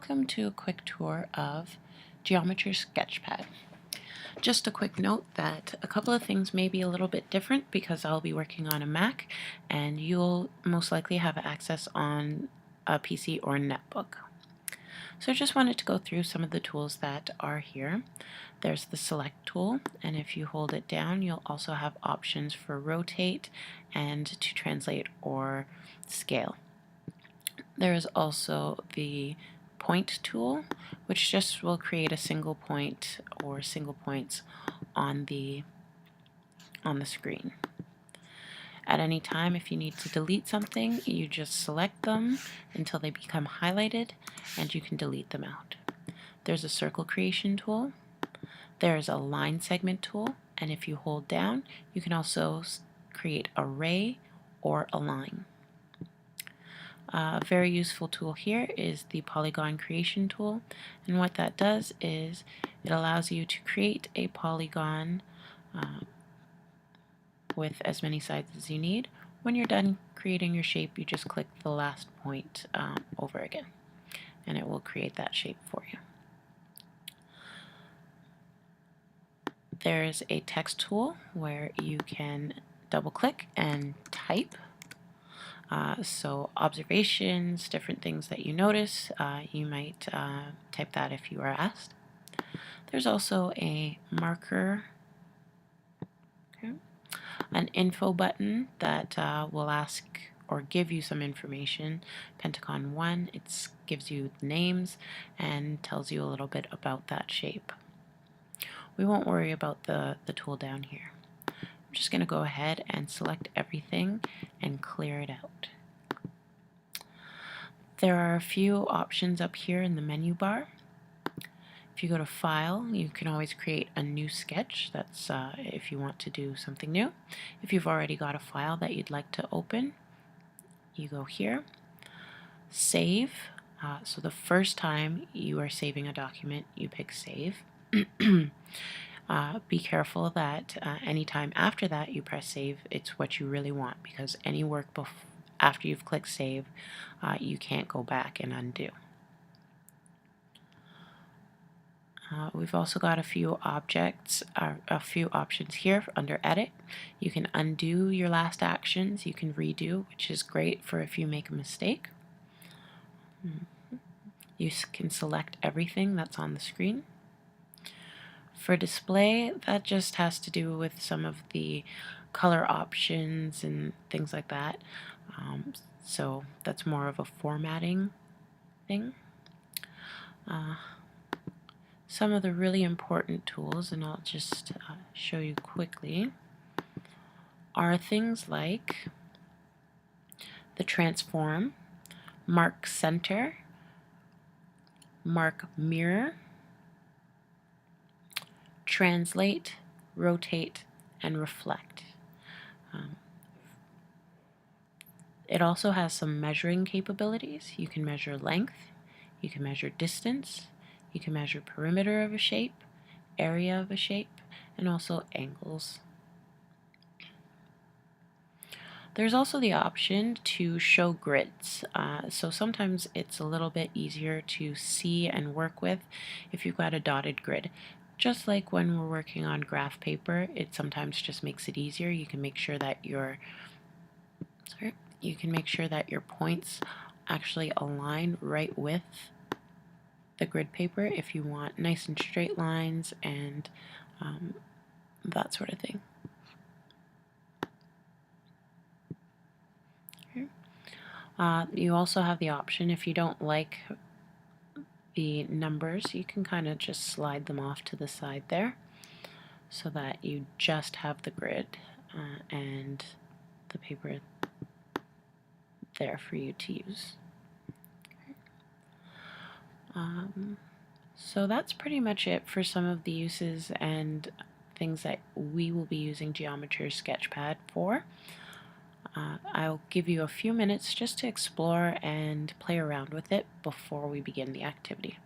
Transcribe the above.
welcome to a quick tour of Geometer sketchpad. Just a quick note that a couple of things may be a little bit different because I'll be working on a Mac and you'll most likely have access on a PC or netbook. So I just wanted to go through some of the tools that are here. There's the select tool, and if you hold it down you'll also have options for rotate and to translate or scale. There is also the point tool, which just will create a single point or single points on the screen. At any time, if you need to delete something, you just select them until they become highlighted and you can delete them out. There's a circle creation tool. There's a line segment tool, and if you hold down, you can also create a ray or a line. A very useful tool here is the polygon creation tool, and what that does is it allows you to create a polygon with as many sides as you need. When you're done creating your shape, you just click the last point over again and it will create that shape for you. There's a text tool where you can double click and type. So observations, different things that you notice, you might type that if you are asked. There's also a marker, an info button that will ask or give you some information. Pentagon 1, it gives you names and tells you a little bit about that shape. We won't worry about the tool down here. I'm just going to go ahead and select everything and clear it out. There are a few options up here in the menu bar. If you go to File, you can always create a new sketch. That's if you want to do something new. If you've already got a file that you'd like to open, you go here. Save. So the first time you are saving a document, you pick Save. Be careful that anytime after that you press Save, it's what you really want, because any work after you've clicked Save, you can't go back and undo. We've also got a few options here under Edit. You can undo your last actions, you can redo, which is great for if you make a mistake. You can select everything that's on the screen. For display, that just has to do with some of the color options and things like that. So that's more of a formatting thing. Some of the really important tools, and I'll just show you quickly, are things like the transform, mark center, mark mirror, translate, rotate, and reflect. It also has some measuring capabilities. You can measure length, you can measure distance, you can measure perimeter of a shape, area of a shape, and also angles. There's also the option to show grids. So sometimes it's a little bit easier to see and work with if you've got a dotted grid. Just like when we're working on graph paper, it sometimes just makes it easier. You can make sure that your points actually align right with the grid paper if you want nice and straight lines and that sort of thing. You also have the option, if you don't like the numbers, you can kind of just slide them off to the side there so that you just have the grid and the paper there for you to use. So that's pretty much it for some of the uses and things that we will be using Geometer sketchpad for. I'll give you a few minutes just to explore and play around with it before we begin the activity.